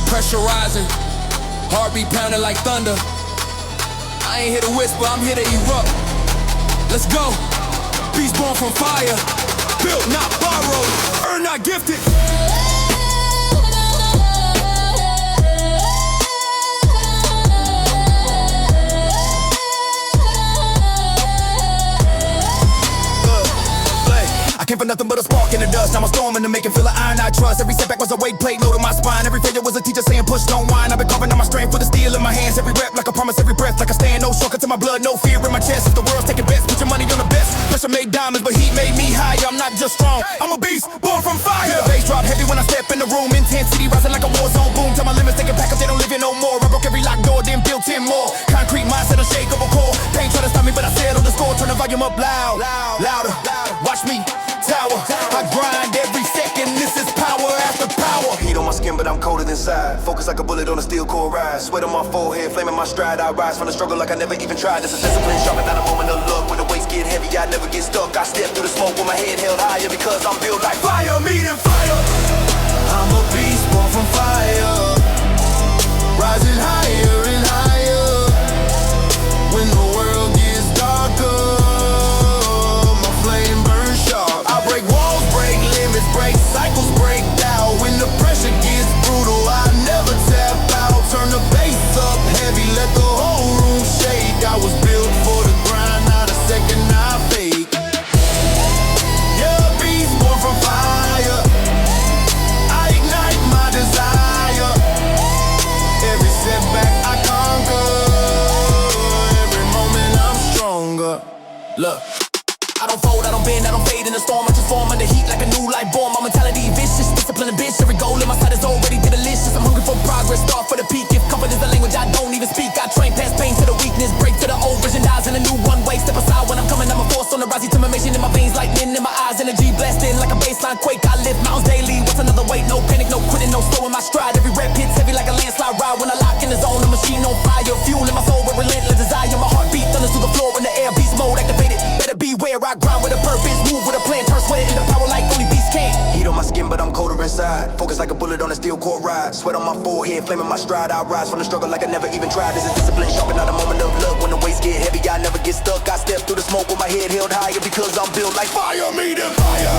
Pressure rising, heartbeat pounding like thunder. I ain't here to whisper, I'm here to erupt. Let's go. Beast born from fire, built not borrowed, earned not gifted. I came for nothing but a spark in the dust. I'm a storm in the making, feel the iron I trust. Every setback was a weight plate load on my spine. Every failure was a teacher saying push, don't whine. I've been carving on my strength with the steel in my hands. Every rep like a promise, every breath like a stand. No shortcut to my blood, no fear in my chest. If the world's taking bets, put your money on the best. Pressure made diamonds, but heat made me higher. I'm not just strong, I'm a beast, born from fire. The bass drop heavy when I step in the room. Intensity rising like a war zone boom. Tell my limits, they can pack up, they don't live here no more. I broke every locked door, then built 10 more. Concrete mindset, unshakable core. Pain try to stop me, but I settled the score. Turn the volume up loud, louder. Watch me tower. I grind every second, this is power after power. Heat on my skin, but I'm colder than inside. Focus like a bullet on a steel core ride. Sweat on my forehead, flame in my stride. I rise from the struggle like I never even tried. This is discipline, sharp and not a moment of luck. When the weights get heavy, I never get stuck. I step through the smoke with my head held higher because I'm built like fire, meeting fire. I'm a beast born from fire, rising higher and higher. When the world gets darker, my flame burns sharp. I break walls, break limits, break cycles, break down. When the pressure gets brutal, I never tap out. Turn the bass up heavy, let the whole room shake. I was built for the grind, not a second I fake. Yeah, beast born from fire, I ignite my desire. Every setback I conquer, every moment I'm stronger. Look, I don't fold, I don't bend, I don't fade in the storm. I transform under heat like a new light bomb. My mentality vicious, discipline and bitch. Every goal in my sight is already delicious. I'm hungry for progress, start for the peak. If comfort is the language I don't even speak, I train past pain to the weakness, break to the old vision, dies in a new one way. Step aside when I'm coming, I'm a force on the rise. Determination in my veins, lightning in my eyes, energy blasting like a baseline quake. I lift mountains daily, what's another weight? No panic, no quitting, no slowing my stride. Every rep hits heavy like a landslide ride. When I lock in the zone, the machine on fire. Fuel in my soul with relentless desire. My heartbeat thunders through the floor in the air, beast mode activated. Better beware, I grind with a purpose, move with a plan, turn sweat into power like only beasts can. Heat on my skin, but I'm colder inside. Focus like a bullet on a steel core ride. Sweat on my forehead, flame in my stride. I rise from the struggle like I never even tried. This is discipline, sharp and not a moment of luck. When the weights get heavy, I never get stuck. I step through the smoke with my head held higher because I'm built like fire, meeting fire.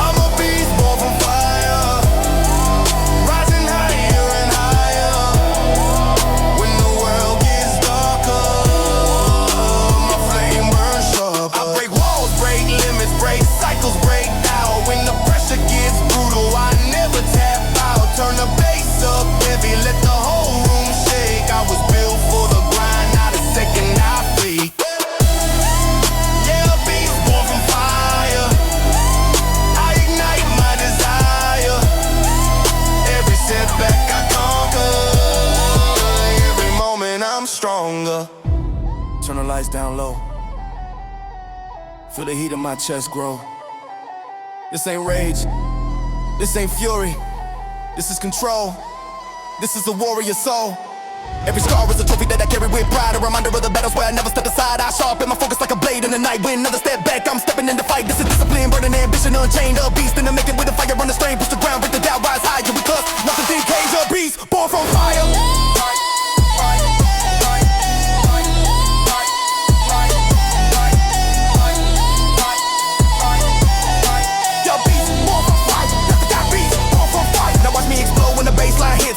I'm a beast born from fire, rising higher and higher. When the world gets darker, my flame burns sharp. I break walls, break limits, break cycles, break down. When the pressure gets brutal, I never tap out. Turn the bass up heavy, let the whole room shake. I was built for the grind, not a second I fake. Yeah, beast born from fire, I ignite my desire. Every setback I conquer, every moment I'm stronger. Turn the lights down low, feel the heat in my chest grow. This ain't rage, this ain't fury, this is control. This is a warrior soul. Every scar is a trophy that I carry with pride. A reminder of the battles where I never stepped aside. I sharpen my focus like a blade in the night. When another step back, I'm stepping in the fight. This is discipline, burning ambition, unchained. A beast in the making with a fire on the strain. Push the ground, break the doubt, rise higher. Because nothing can cage a beast, born from fire.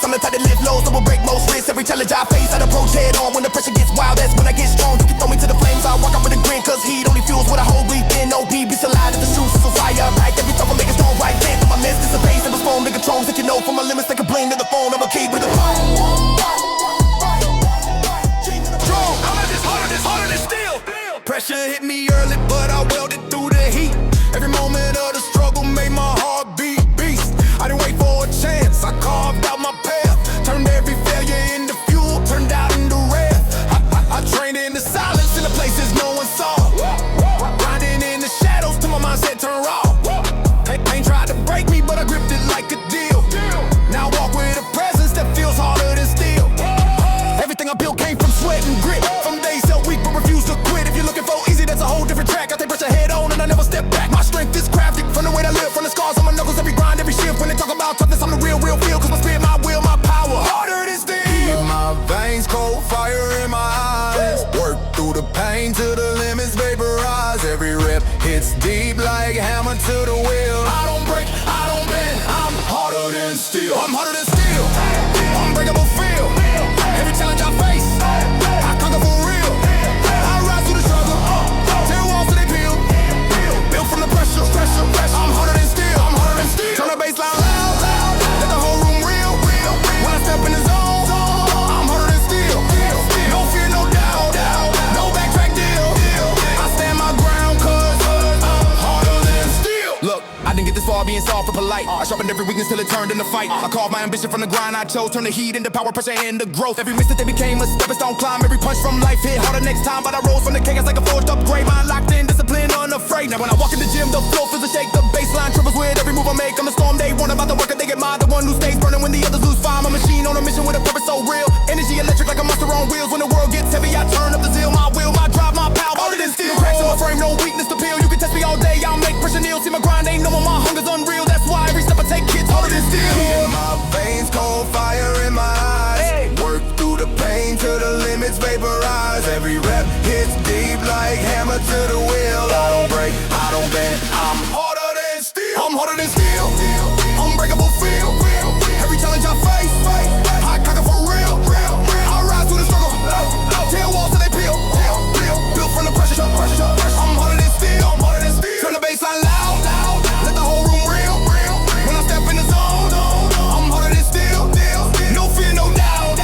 I'm the type that live low, so will break most risks. Every challenge I face, I'd approach head on. When the pressure gets wild, that's when I get strong. You can throw me to the flames, I walk out with a grin. Cause heat only fuels what I hold, breathe in. No beast alive, the truth is so fire. Right, every time I make it strong, right then. My mess dissipates, never storm, nigga controls. That you know from my limits, they can blame to the phone. I'm a key with the fire. I'm at this harder than steel. Pressure hit me early, but I welded through the heat. Every moment of the struggle made my heart beat beast. I didn't wait for a chance, I carved out my path. Turned every failure into fuel, turned out into wrath. I trained in the silence, in the places no one saw. Grinding in the shadows till my mindset turned raw. Pain tried to break me, but I gripped it like a deal. Now I walk with a presence that feels harder than steel. Everything I built came from sweat and grit. From days so weak, but refuse to quit. If you're looking for easy, that's a whole different track. steel. I'm harder than steel. Unbreakable feel. Every challenge I face, I conquer for real. I rise through the struggle, tear walls till they peel. Built from the pressure. I'm harder than steel. Turn the baseline loud, let the whole room real. When I step in the zone, I'm harder than steel. No fear, no doubt, no backtrack deal. I stand my ground 'cause I'm harder than steel. Look, I didn't get this far being soft or polite. I sharpened every weakness till it turned into fight. I carved my ambition from the grind I chose. Turn the heat into power, pressure into growth. Every mistake they became a stepping stone climb. Every punch from life hit harder next time. But I rose from the chaos like a forged upgrade. Mind locked in, discipline, unafraid. Now when I walk in the gym, the floor feels a shake. The baseline triples with every move I make. I'm the storm they warn about the work that they get mine. The one who stays burning when the others lose fire. I'm a machine on a mission with a purpose so real. Energy electric like a monster on wheels. When the world gets heavy, I turn up the zeal. My will, my drive, my power. Harder than steel. Cracks in my frame, no weakness to peel. You can test me all day, I'll make pressure kneel. See my grind ain't no more, my hunger's unreal. That's why every step I take hits harder than steel. In my veins, cold fire in my eyes. Work through the pain till the limits vaporize. Every rep hits deep like hammer to the wheel. I don't break, I don't bend. I'm harder than steel. I'm harder than steel. Unbreakable feel. Every challenge I face, I conquer for real. I rise through the struggle, tear walls till they peel. Built from the pressure. I'm harder than steel. Turn the baseline loud, let the whole room real. When I step in the zone, I'm harder than steel. No fear, no doubt,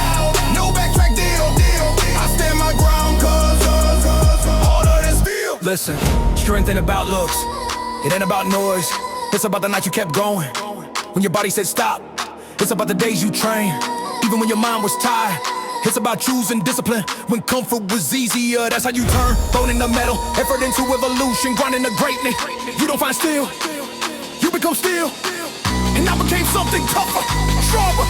no backtrack deal. I stand my ground 'cause harder than steel. Listen, strength ain't about looks, it ain't about noise. It's about the night you kept going, when your body said stop. It's about the days you train, even when your mind was tired. It's about choosing discipline when comfort was easier. That's how you turn bone into metal, effort into evolution, grinding to greatness. You don't find steel, you become steel. And I became something tougher, stronger.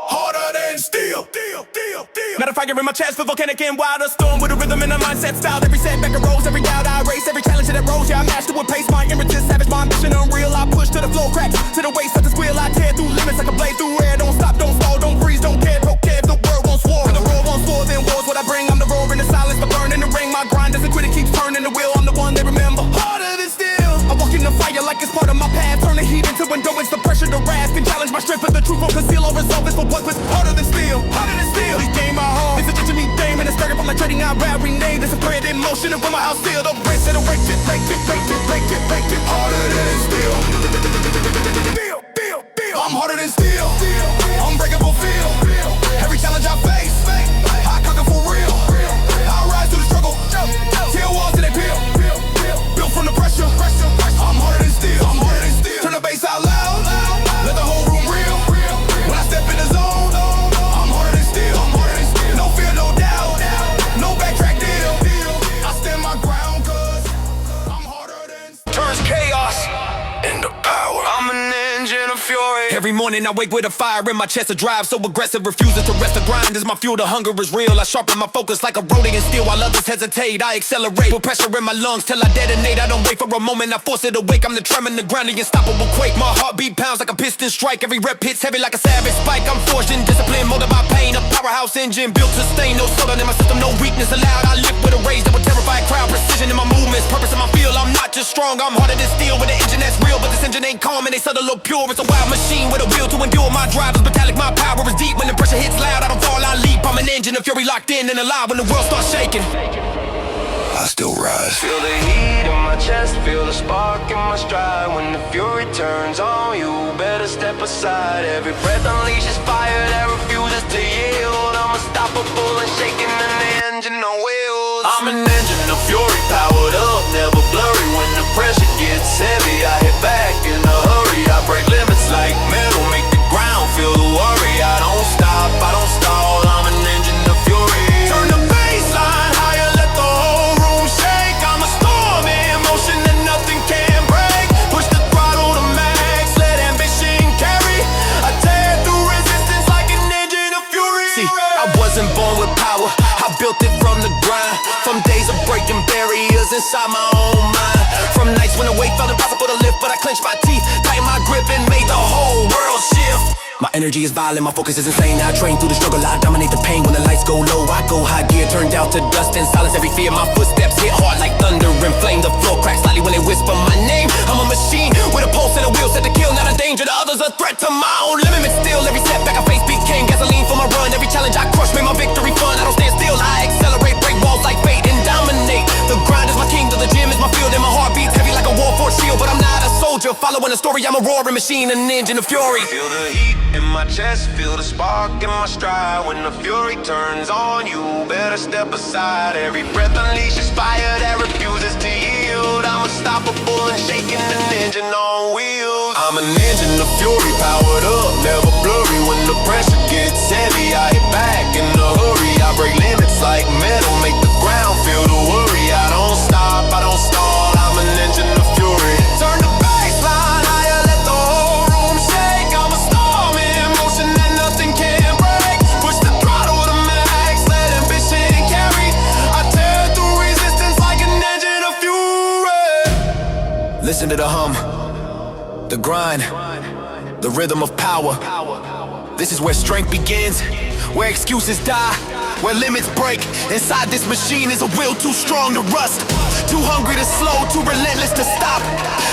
Harder than steel. Matter of fact, you're in my chest, feel volcanic and wild. A storm with a rhythm and a mindset style. Every setback arose, every doubt I erase, every challenge that rose. Yeah, I mastered with pace, my images savage, my ambition unreal. I push to the floor, cracks to the waist, such a squeal. I tear through limits like a blade through air. Don't stop, don't stall, don't freeze, don't care, poke care. If the world wants war, and the roar wants war, then war's what I bring. I'm the roar in the silence, the burn in the ring. My grind doesn't quit, it keeps turning the wheel. I'm the one they remember. Harder than steel. I walk in the fire like it's part of my path. Turn the heat into endurance, the pressure to wrath. Can challenge my strength, but the truth won't conceal or resolve. It's for what was harder than steel. This game my home. It's a ditch of me game, and it's started from like trading out rap rename. It's a thread in motion, and when my house sealed up, break it, break it. Harder than steel. I'm harder than steel. Unbreakable feel. Every challenge I face, I conquer for real. I rise through the struggle, tear walls till they peel. Built from the pressure. I'm harder than steel. Turn the bass out loud, let the whole room real. When I step in the zone, I'm harder than steel. No fear, no doubt, no backtrack deal. I stand my ground 'cause I'm harder than steel. Turns chaos into power. I'm an engine of fury. Every morning I wake with a fire in my chest, a drive so aggressive, refuses to rest. The grind is my fuel, the hunger is real. I sharpen my focus like a rodian steel. While others hesitate, I accelerate. Put pressure in my lungs till I detonate. I don't wait for a moment, I force it awake. I'm the tremor in the ground, the unstoppable quake. My heartbeat pounds like a piston strike. Every rep hits heavy like a savage spike. I'm forged in discipline, molded by pain. A powerhouse engine built to sustain. No slowdown in my system, no weakness allowed. I lift with a rage that would terrify a crowd. Precision in my movements, purpose in my field. I'm not just strong, I'm harder than steel. With an engine that's real, but this engine ain't calm and they subtle or pure. It's a wild machine with a will to endure. My drive is metallic, my power is deep. When the pressure hits loud, I don't fall, I leap. I'm an engine of fury locked in and alive when the world starts shaking. I still rise. Feel the heat in my chest, feel the spark in my stride. When the fury turns on, you better step aside. Every breath unleashes fire that refuses to yield. I'm unstoppable and shaking an engine on wheels. I'm an engine of fury, powered up, never blurry. When the pressure gets heavy, I hit back in a hurry. I break limits like metal, make the ground feel the worry. I don't stop, I don't stall, I'm an engine of fury. Turn the baseline higher, let the whole room shake. I'm a storm in motion and nothing can break. Push the throttle to max, let ambition carry. I tear through resistance like an engine of fury. See, I wasn't born with power, I built it from the grind. From days of breaking barriers inside my own mind. From nights when the weight felt impossible to lift, but I clenched my teeth, tightened my grip and made the whole world shift. My energy is violent, my focus is insane. I train through the struggle, I dominate the pain. When the lights go low, I go high gear, turned down to dust and silence every fear. My footsteps hit hard like thunder and flame. The floor cracks slightly when they whisper my name. I'm a machine with a pulse and a wheel set to kill, not a danger to others, a threat to my own limit. Still, every setback I face became gasoline for my run. Every challenge I crush made my victory fun. I don't stand still, I accelerate, break walls like fate and dominate. The grind is my kingdom, the gym is my field, and my heart beats heavy like a war for shield. But I'm not a soldier following a story, I'm a roaring machine, an engine of fury. Feel the heat in my chest, feel the spark in my stride. When the fury turns on, you better step aside. Every breath unleashes fire that refuses to yield. I'm unstoppable and shaking an engine on wheels. I'm an engine of fury, powered up, never blurry. When the pressure gets heavy, I hit back in a hurry. I break limits like metal, make the ground feel the worry. I don't stop, I don't stall, I'm an engine of fury. Turn the baseline higher, let the whole room shake. I'm a storm in motion that nothing can break. Push the throttle to max, let ambition carry. I tear through resistance like an engine of fury. Listen to the hum, the grind, the rhythm of power. This is where strength begins, where excuses die, where limits break. Inside this machine is a will too strong to rust, too hungry to slow, too relentless to stop.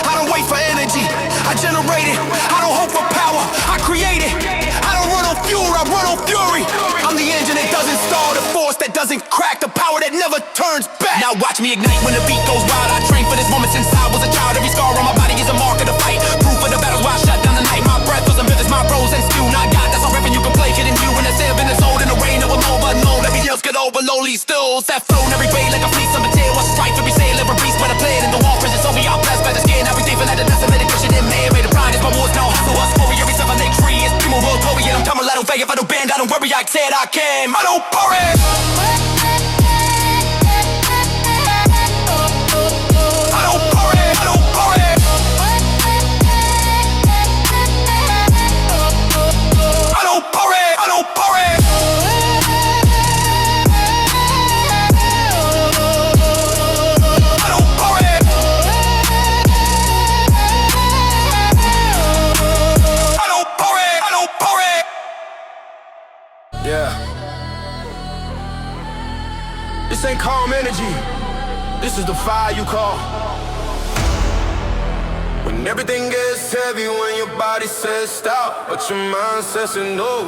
I don't wait for energy, I generate it. I don't hope for power, I create it. I don't run on fuel, I run on fury. I'm the engine that doesn't stall, the force that doesn't crack, the power that never turns back. Now watch me ignite when the beat goes wild. I trained for this moment since I was a child. Every scar on my body is a mark of the fight, proof of the battles where I shut down the night. My breath was ambitious, my pros and spew. Not God, that's all revenue can play, kidding you. When it's air in the soul, in the rain of a moment unknown. Every else get overload, he still that flow. Every bay like a fleece on the tail. What's strife, every sail, every beast, but I play it in the wall. Prison, so we all blessed by the skin. Every day for that, that's a medication in me. Made a pride, it's my wars, no hustle. Us glory, every step I make free. It's primo world glory, and I'm coming, I don't fake. If I don't bend, I don't worry, I said I can. I don't worry. I don't worry, I don't worry. I don't worry, I don't worry. I don't worry. I don't worry, I don't worry. Yeah. This ain't calm energy. This is the fire you call. When everything gets heavy, when your body says stop, but your mind says no.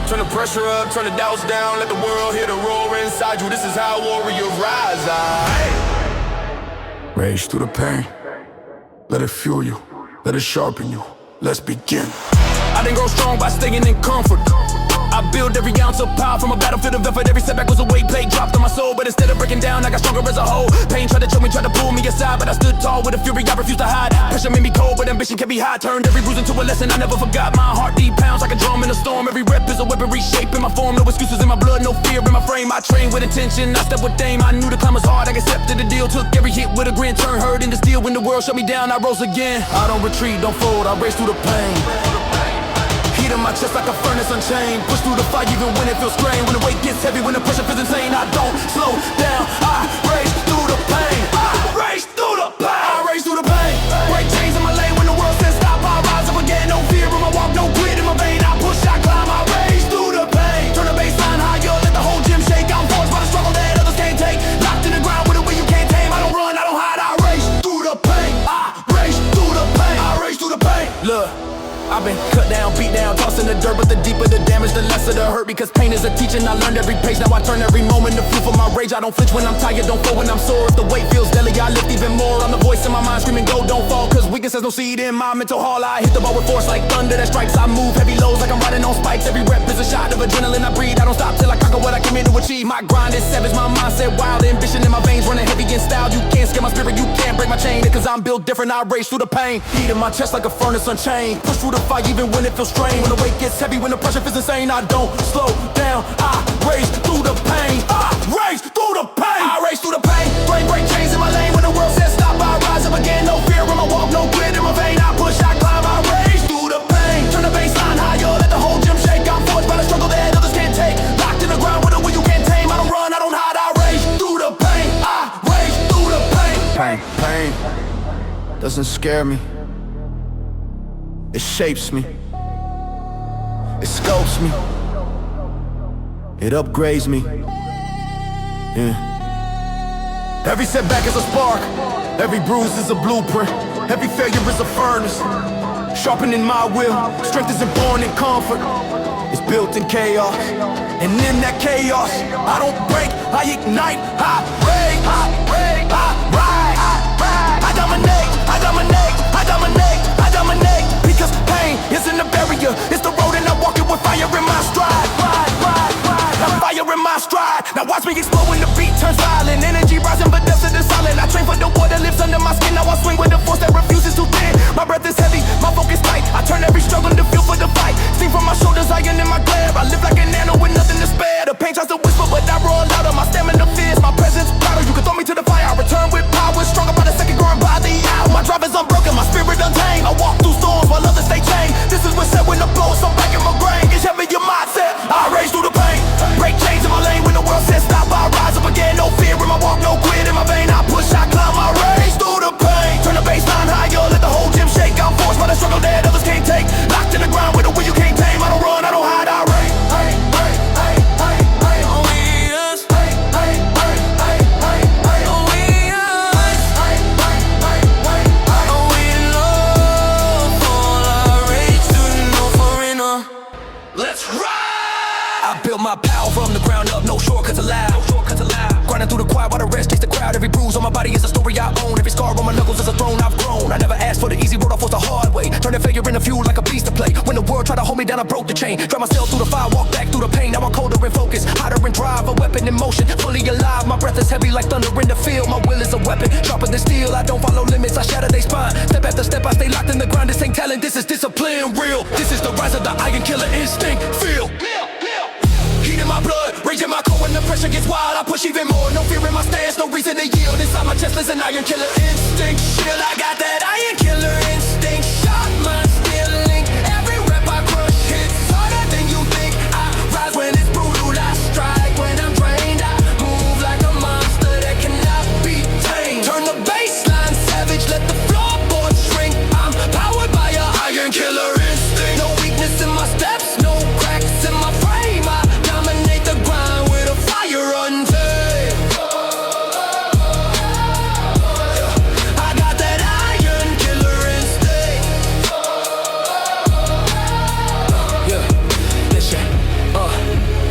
Turn the pressure up, turn the doubts down, let the world hear the roar inside you. This is how warriors rise. Rage through the pain, let it fuel you, let it sharpen you. Let's begin. I didn't grow strong by staying in comfort. I build every ounce of power from a battlefield of effort. Every setback was a weight plate dropped on my soul, but instead of breaking down, I got stronger as a whole. Pain tried to choke me, tried to pull me aside, but I stood tall with a fury I refused to hide. Pressure made me cold, but ambition kept me high. Turned every bruise into a lesson I never forgot. My heartbeat pounds like a drum in a storm. Every rep is a weapon reshaping my form. No excuses in my blood, no fear in my frame. I trained with intention, I stepped with aim. I knew the climb was hard, I accepted the deal. Took every hit with a grin, turned hurt into steel. When the world shut me down, I rose again. I don't retreat, don't fold, I race through the pain. Heat in my chest like a furnace unchained. Push through the fight even when it feels strained. When the weight gets heavy, when the pressure feels insane, I don't slow down, I race through the pain. I race through the pain. I race through the pain. Break chains in my lane when the world says stop. I rise up again, no fear in my walk, no grit in my vein. I push, I climb, I race through the pain. Turn the baseline higher, let the whole gym shake. I'm forced by the struggle that others can't take. Locked in the ground with a way you can't tame. I don't run, I don't hide, I race through the pain. I race through the pain. I race through the pain. Look, I've been cut down, beat down, tossed in the dirt, but the deeper the damage, the lesser the hurt. Because pain is a teacher, and I learned every page. Now I turn every moment to fuel for my rage. I don't flinch when I'm tired, don't fall when I'm sore. If the weight feels deadly, I lift even more. I'm the voice in my mind screaming, go, don't fall. Cause weakness has no seed in my mental hall. I hit the ball with force like thunder that strikes. I move heavy lows like I'm riding on spikes. Every rep is a shot of adrenaline I breathe. I don't stop till I conquer what I came in to achieve. My grind is savage, my mindset wild. Ambition in my veins running heavy in style. You can't scare my spirit, you can't break my chain. Cause I'm built different, I race through the pain. Heat in my chest like a furnace unchained. Push through the fight even when it feels strained. When the weight gets heavy, when the pressure feels insane, I don't slow down, I race through the pain. I race through the pain. I race through the pain. Break chains in my lane. When the world says stop, I rise up again. No fear in my walk, no grit in my vein. I push, I climb, I race through the pain. Turn the baseline higher, let the whole gym shake. I'm forged by the struggle that others can't take. Locked in the ground with a will you can't tame. I don't run, I don't hide, I race through the pain. I race through the pain. Pain doesn't scare me, it shapes me. It sculpts me. It upgrades me. Yeah. Every setback is a spark. Every bruise is a blueprint. Every failure is a furnace. Sharpening my will. Strength isn't born in comfort. It's built in chaos. And in that chaos, I don't break, I ignite, I rage, I rise, I dominate, I dominate, I dominate, I dominate. Because pain isn't a barrier, it's the road and I walk it with fire in my stride. Got fire in my stride. Now watch me explode when the beat turns violent. Energy rising but depths of the silent. I train for the war that lives under my skin. Now I swing with a force that refuses to thin. My breath is heavy, my focus tight. I turn every struggle into fuel for the fight. Steam from my shoulders, iron in my glare. I live like an animal with nothing to spare. The pain tries to whisper but I roar louder. My stamina fierce, my presence prouder. You can throw me to the fire, I return with power. Stronger by the second, growing by the hour. My drive is unbroken, my spirit untamed. I walk through storms while others stay chained. This is what's said when the blow, so back in my brain. It's heavy your mindset, I rage through the pain. Break chains in my lane when the world says stop. I rise up again, no fear in my walk, no quit in my vein. I push, I climb, I rage through the pain. Turn the baseline higher, let the whole gym shake. I'm forced by the struggle that others can't take. Locked in the ground with a will you can't tame. I don't run, I don't hide, I rage. Let's ride! I built my power from the ground up, no shortcuts allowed. Grinding through the quiet while the rest chase the crowd. Every bruise on my body is a story I own. Every scar on my knuckles is a throne I've grown. I never asked for the easy road, I forced the hard way. Turning failure into fuel like a beast to play. When the world tried to hold me down, I broke the chain. Drive myself through the fire, walk back through the pain. Now I'm colder in focus, hotter in drive. A weapon in motion, fully alive. My breath is heavy like thunder in the field. My will is a weapon, sharper than steel. I don't follow limits, I shatter their spine. Step after step, I stay locked in the grind. This ain't talent, this is discipline real. This is the rise of the iron killer instinct. Feel heat in my blood, rage in my core. When the pressure gets wild, I push even more. No fear in my stance, no reason to yield. Inside my chest is an iron killer instinct. Shield, I got that iron killer instinct. Shot my stealing. Every rep I crush hits harder than you think. I rise when it's brutal, I strike when I'm drained. I move like a monster that cannot be tamed. Turn the baseline savage, let the floorboard shrink. I'm powered by an iron killer instinct. No weakness in my steps, no cracks in my frame. I dominate the grind with a fire untamed. I got that iron killer instinct. Yeah, this shit.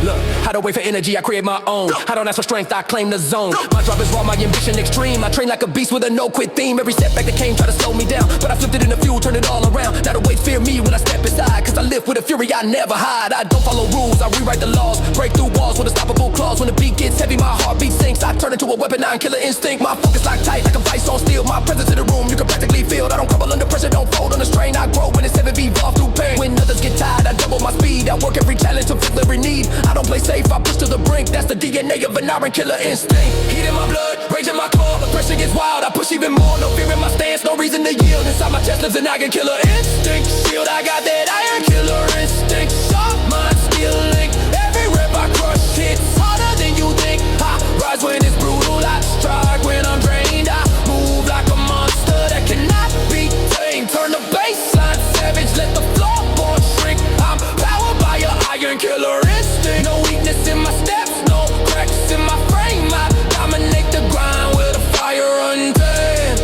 Look, I don't wait for energy, I create my own. I don't ask for strength, I claim the zone. My drive is raw, my ambition extreme. I train like a beast with a no-quit theme. Every setback that came tried to slow me down, but I flipped it into fuel, turned it all around. Now the weights fear me when I step inside, cause I live with a fury I never hide. I don't follow rules, I rewrite the laws. Break through walls with unstoppable claws. When the beat gets heavy, my heartbeat sinks. I turn into a weapon, iron killer instinct. My focus locked tight like a vice on steel. My presence in the room, you can practically feel it. I don't crumble under pressure, don't fold on the strain. I grow when it's heavy, be evolved through pain. When others get tired, I double my speed. I work every challenge to fulfill every need. I don't play safe, I push to the brink. That's the DNA of an iron killer instinct. Heat in my blood, rage in my core. The pressure gets wild, I push even more. No fear in my stance, no reason to yield. Inside my chest lives an iron killer instinct. Shield, I got that iron killer instinct. Sharp mind stealing. Every rep I crush hits harder than you think. I rise when it's brutal, I strike when I'm drained. I move like a monster that cannot be tamed. Turn the baseline savage, let the floorboard shrink. I'm powered by an iron killer instinct. No weakness in my steps, no cracks in my frame. I dominate the grind with a fire untamed.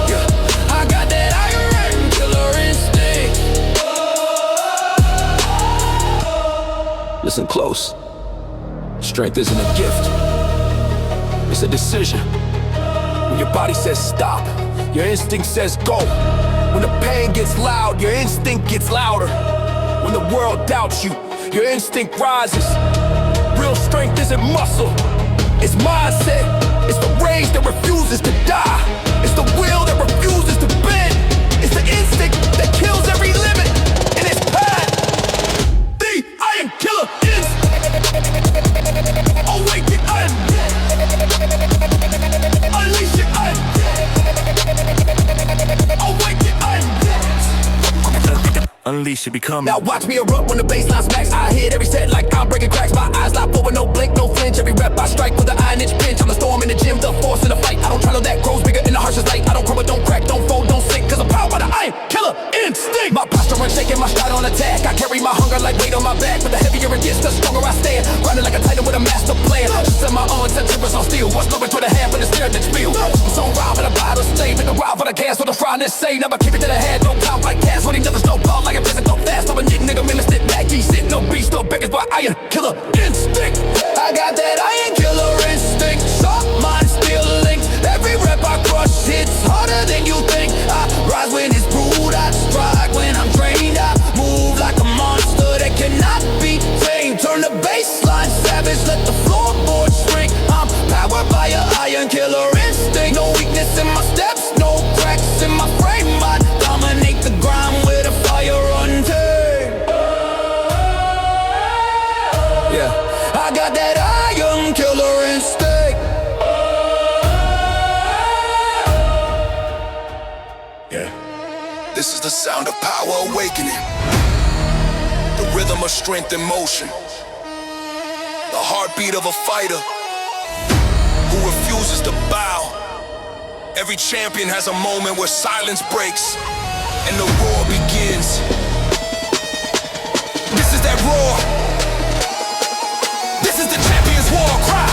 Yeah, I got that iron killer instinct. Listen close. Strength isn't a gift, it's a decision. When your body says stop, your instinct says go. When the pain gets loud, your instinct gets louder. When the world doubts you, your instinct rises. Real strength isn't muscle, it's mindset. It's the rage that refuses to die. It's the will that refuses to bend. It's the instinct that kills every limit in its path. The iron killer instinct. Awaken and unleash it and awaken and unleash it, become. Now watch me erupt when the baseline smacks. I hit every set like I'm breaking cracks. My eyes lock forward, no blink, no flinch. Every rep I strike with an iron-inch pinch. I'm the storm in the gym, the force in the fight. I don't try to that grows bigger in the harshest light. I don't crumble, don't crack, don't fold, don't sink, cause I'm powered by the iron killer instinct. My posture for the gas, for the fry, and say never keep it to the head, don't count like gas. When he never snowball like a physical fast. I'm a nigga, man, let's sit back, G sitting no beast, no beggars, but iron killer instinct. I got that iron killer instinct, soft mind still linked. Every rep I crush hits harder than you think. I rise when it's brewed, I strike when I'm trained. I move like a monster that cannot be tamed. Turn the baseline savage, let the floorboard shrink. I'm powered by an iron killer instinct. No weakness in my steps, no cracks in my frame. I dominate the grind with a fire untamed. Yeah, I got that iron killer instinct. Yeah, this is the sound of power awakening. The rhythm of strength and motion. The heartbeat of a fighter who refuses to bow. Every champion has a moment where silence breaks and the roar begins. This is that roar. This is the champion's war cry.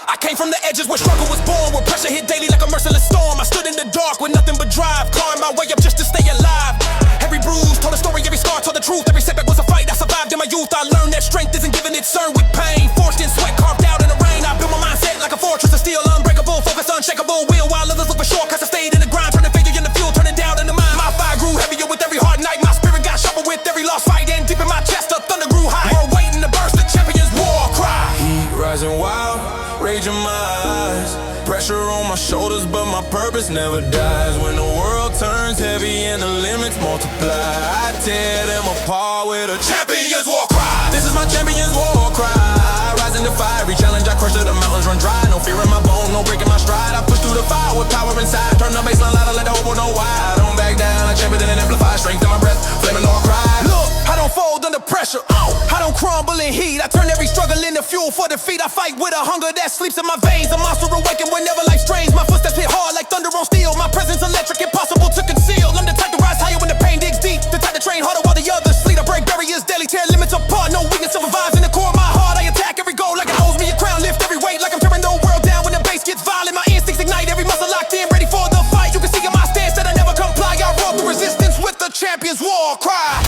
I came from the edges where struggle was born, where pressure hit daily like a merciless storm. I stood in the dark with nothing but drive, clawing my way up just to stay alive. Every bruise told a story, every scar told the truth. Every setback was a fight I survived in my youth. I learned that strength isn't given, it's earned with pain. Forged in sweat, carved out in the rain. I built my mindset like a fortress of steel, unbreakable, focus, unshakable. Will while others look for shortcuts, I stayed in the grind, turning failure into fuel, turning doubt into mine. My fire grew heavier with every hard night. My spirit got sharper with every lost fight, and deep in my chest, the thunder grew high. We're waiting to burst the champion's war cry. Heat rising wild, rage in my eyes. Pressure on my shoulders, but my purpose never dies. When the world turns heavy and the limits multiply, I tear them apart with a champion's war cry. This is my champion's war cry. I rise and defy every challenge. I crush till the mountains run dry. No fear in my bones, no breaking my stride. I push through the fire with power inside. Turn the baseline louder, let the whole world know why. I don't back down, I champion and amplify. Strength in my breath, flaming war cry. Look, I don't fold under pressure. I don't crumble in heat. I turn every struggle into fuel for defeat. I fight with a hunger that sleeps in my veins. A monster awakened whenever life strains. My footsteps hit hard like thunder on steel. My presence electric, impossible to conceal. I'm the type to rise higher when the pain digs deep. The type to train harder while the others sleep. I break barriers daily, tear limits apart. No weakness survives in the core of my heart. I attack every goal like it owes me a crown. Lift every weight like I'm tearing the world down. When the bass gets violent, my instincts ignite. Every muscle locked in, ready for the fight. You can see in my stance that I never comply. I roar through resistance with the champion's war cry.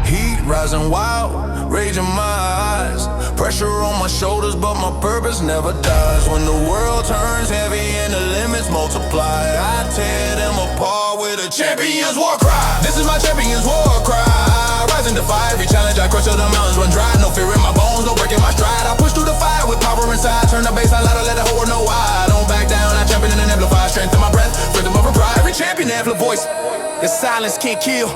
Heat rising wild, rage in my eyes. Pressure on my shoulders, but my purpose never dies. When the world turns heavy and the limits multiply, I tear them apart with a champion's war cry. This is my champion's war cry. I rise and defy every challenge. I crush till the mountains run dry. No fear in my bones, no breaking my stride. I push through the fire with power inside. Turn the baseline louder, let the whole world know why. I don't back down, I champion and amplify. Strength in my breath, rhythm of a pride. Every champion amplify voice. The silence can't kill.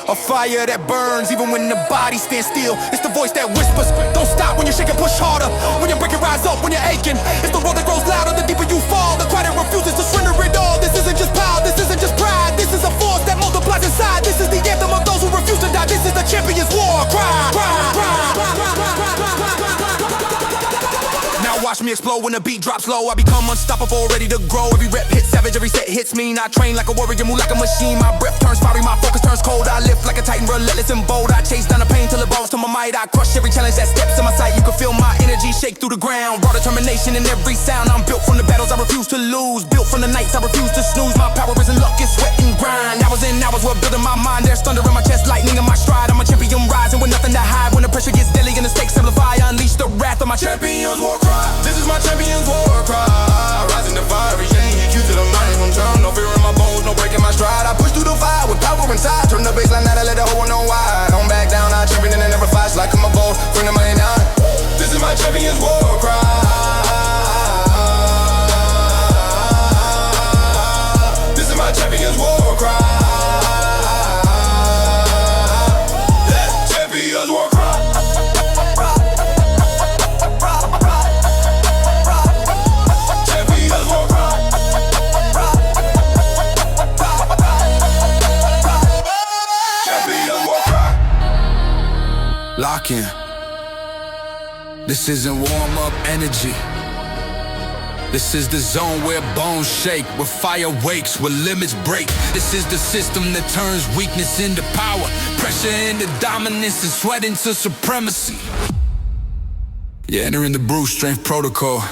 A fire that burns even when the body stands still. It's the voice that whispers, don't stop when you're shaking, push harder. When you're breaking, rise up when you're aching. It's the roar that grows louder the deeper you fall. The cry that refuses to surrender it all. This isn't just power, this isn't just pride. This is a force that multiplies inside. This is the anthem of those who refuse to die. This is the champion's war cry. Now watch me explode when the beat drops low. I become unstoppable, ready to grow. Every rep hits savage, every set hits mean. I train like a warrior, move like a machine. My breath turns fiery, my focus turns cold. I lift like a titan, relentless and bold. I chase down the pain till it boils to my might. I crush every challenge that steps in my sight. You can feel my energy shake through the ground. Raw determination in every sound. I'm built from the battles I refuse to lose. Built from the nights I refuse to snooze. My power is in luck, in sweat and grind. Hours and hours we're building my mind. There's thunder in my chest, lightning in my stride. I'm a champion rising with nothing to hide. When the pressure gets deadly and the stakes amplify, I unleash the wrath of my champion's war cry. This is my champion's war cry. Rising to fire, every chain hit you to the mountains from turn. No fear in my bones, no breaking my stride. I push through the fire with power inside. Turn the baseline out and let the whole world know why. I don't back down, I champion and never flash like I'm a bold friend of mine. This is my champion's war cry. This is my champion's war cry. That champion's war cry. Lock in. This isn't warm-up energy. This is the zone where bones shake, where fire wakes, where limits break. This is the system that turns weakness into power, pressure into dominance, and sweat into supremacy. Yeah, entering the Bruce Strength Protocol.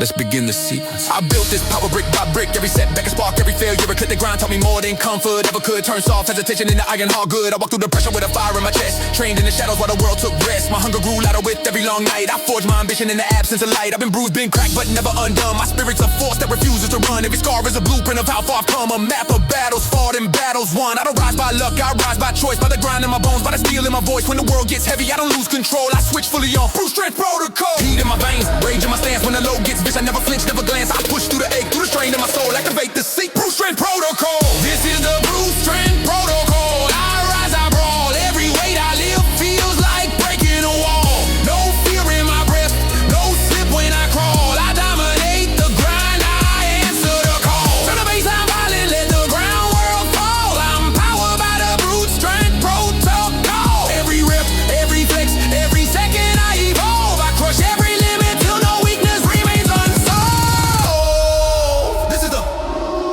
Let's begin the sequence. I built this power brick by brick. Every setback, a spark, every failure, a click the grind taught me more than comfort ever could. Turn soft hesitation into iron hard good. I walked through the pressure with a fire in my chest. Trained in the shadows while the world took rest. My hunger grew louder with every long night. I forged my ambition in the absence of light. I've been bruised, been cracked, but never undone. My spirit's a force that refuses to run. Every scar is a blueprint of how far I've come. A map of battles fought and battles won. I don't rise by luck, I rise by choice. By the grind in my bones, by the steel in my voice. When the world gets heavy, I don't lose control. I switch fully on Bruce Strength Protocol. Heat in my veins, rage in my stance. When the load gets bitch, I never flinch, never glance. I push through the ache, through the strain in my soul. Activate the seek. Bruce Strength Protocol. This is the Bruce Strength Protocol. I rise, I brawl. Every weight I lift feels like breaking a wall. No fear in my breath, no slip when I crawl. I dominate the grind, I answer the call. Turn the baseline violent, let the ground world fall. I'm powered by the Bruce Strength Protocol. Every rep, every flex, every second I evolve. I crush every limit till no weakness remains unsolved. This is the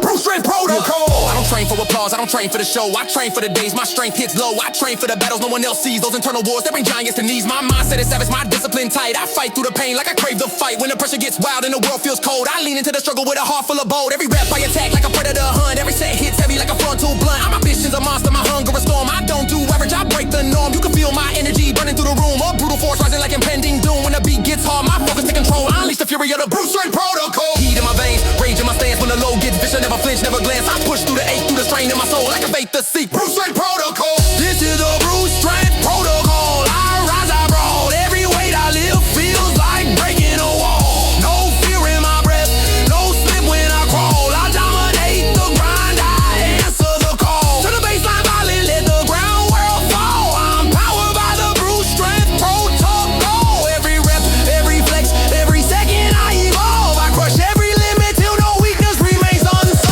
Bruce Strength Protocol. I don't train for applause, I don't train for the show. I train for the days my strength hits low. I train for the battles no one else sees. Those internal wars that bring giants to knees. My mindset is savage, my discipline tight. I fight through the pain like I crave the fight. When the pressure gets wild and the world feels cold, I lean into the struggle with a heart full of bold. Every rep I attack like a predator hunt. Every set hits heavy like a frontal blunt. I'm ambition's a monster, my hunger a storm. I don't do average, I break the norm. You can feel my energy burning through the room. A brutal force rising like impending doom. When the beat gets hard, my focus to control. I unleash the fury of the Bruce Strength Protocol. Heat in my veins, rage in my stance. When the load gets vicious, never flinch, never glance. I push through the ache, through the strain in my soul. Activate the seek. Bruce Strength Protocol. This is the Bruce Strength Protocol. I rise, I brawl. Every weight I lift feels like breaking a wall. No fear in my breath, no slip when I crawl. I dominate the grind, I answer the call. Turn the baseline violent, let the ground world fall. I'm powered by the Bruce Strength Protocol. Every rep, every flex, every second I evolve. I crush every limit till no weakness remains unsolved.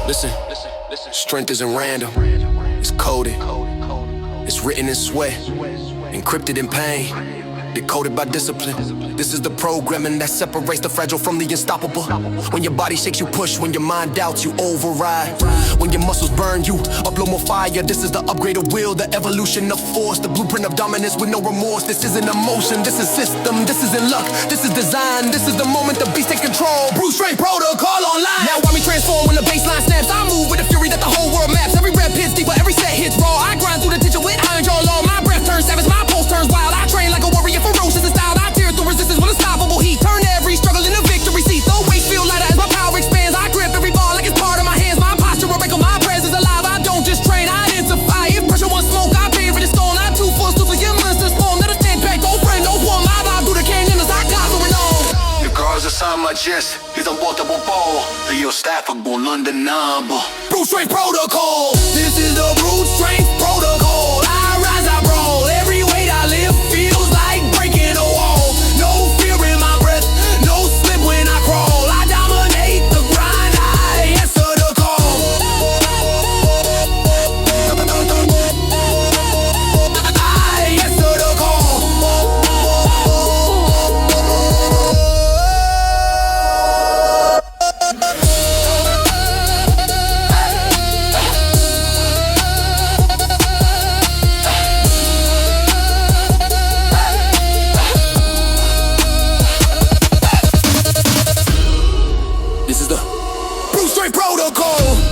Listen. Strength isn't random, it's coded. It's written in sweat, encrypted in pain, decoded by discipline. This is the programming that separates the fragile from the unstoppable. When your body shakes, you push. When your mind doubts, you override. When your muscles burn, you upload more fire. This is the upgrade of will, the evolution of force, the blueprint of dominance with no remorse. This isn't emotion, this is system, this isn't luck, this is design. This is the moment the beast take control. Bruce Strength Protocol online. Now watch me transform when the baseline snaps. I move with the fury that the whole world maps. Every rep hits deeper, every set hits raw. I grind through the tension with iron jaw law. My breath turns savage, my pulse turns wild. I train like a warrior, ferocious in style. I tear through resistance with unstoppable heat. Turn every struggle into victory. See, the weights feel lighter as my power expands. I grip every ball like it's part of my hands. My posture will break on my presence alive. I don't just train, I identify. If pressure wants smoke, I bear it, it's stone. I'm too full, stupid, your monsters spawn. Let us stand back, no friend, no one. My vibe through the canyons, I got the renown. The cards inside my chest is unbought-able ball. The unstoppable, undeniable. Bruce Strength Protocol. This is the Bruce Strength Protocol. I rise, I brawl. Every weight I lift feels like breaking a wall. No fear in my breath, no slip when I crawl. I dominate the grind, I answer the call. I answer the call. This is the Bruce Strength Protocol.